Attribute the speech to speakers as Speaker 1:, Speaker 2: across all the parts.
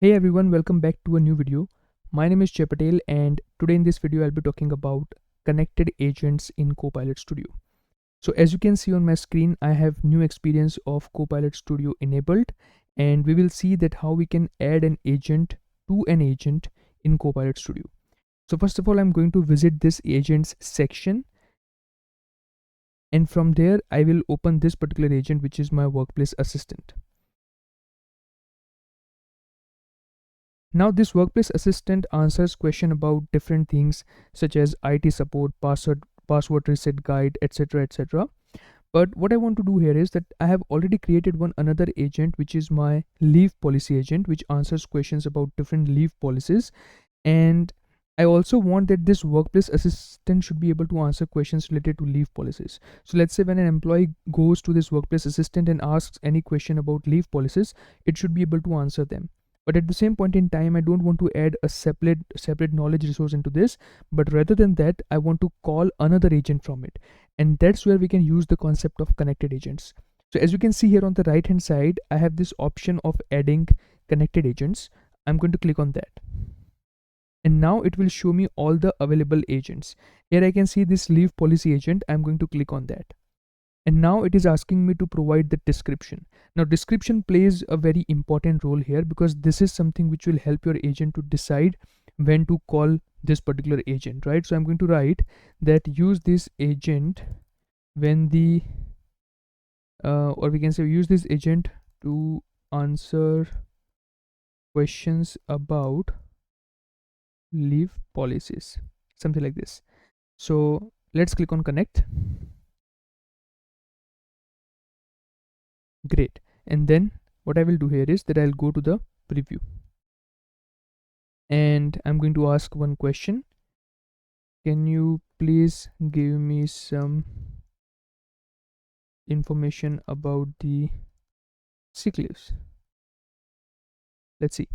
Speaker 1: Hey everyone, welcome back to a new video. My name is Patel and today in this video I'll be talking about connected agents in Copilot Studio. So as you can see on my screen, I have new experience of Copilot Studio enabled, and we will see that how we can add an agent to an agent in Copilot Studio. So first of all, I'm going to visit this agents section, and from there I will open this particular agent, which is my workplace assistant. Now this workplace assistant answers question about different things such as IT support, password reset guide, etc, etc. But what I want to do here is that I have already created one another agent, which is my leave policy agent, which answers questions about different leave policies. And I also want that this workplace assistant should be able to answer questions related to leave policies. So let's say when an employee goes to this workplace assistant and asks any question about leave policies, it should be able to answer them. But at the same point in time, I don't want to add a separate knowledge resource into this, but rather than that, I want to call another agent from it. And that's where we can use the concept of connected agents. So as you can see here on the right hand side, I have this option of adding connected agents. I'm going to click on that. And now it will show me all the available agents. Here I can see this leave policy agent. I'm going to click on that. And now it is asking me to provide the description. Now description plays a very important role here, because this is something which will help your agent to decide when to call this particular agent, right? So I'm going to write that use this agent when the or we can say use this agent to answer questions about leave policies, something like this. So let's click on connect. Great. And then what I will do here is that I'll go to the preview and I'm going to ask one question. Can you please give me some information about the sick leaves? Let's see.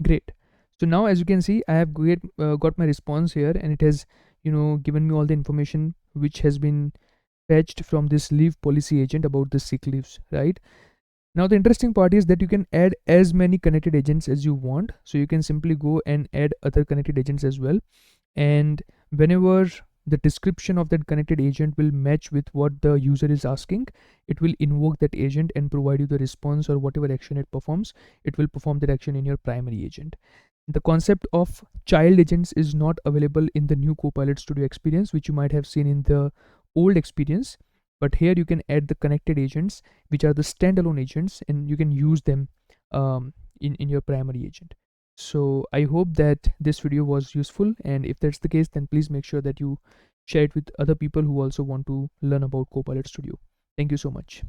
Speaker 1: Great. So now as you can see, I have got my response here, and it has given me all the information which has been fetched from this leave policy agent about the sick leaves, right? Now the interesting part is that you can add as many connected agents as you want. So you can simply go and add other connected agents as well, and whenever the description of that connected agent will match with what the user is asking, it will invoke that agent and provide you the response, or whatever action it performs, it will perform that action in your primary agent. The concept of child agents is not available in the new Copilot Studio experience, which you might have seen in the old experience. But here you can add the connected agents, which are the standalone agents, and you can use them in your primary agent. So I hope that this video was useful, and if that's the case, then please make sure that you share it with other people who also want to learn about Copilot Studio. Thank you so much.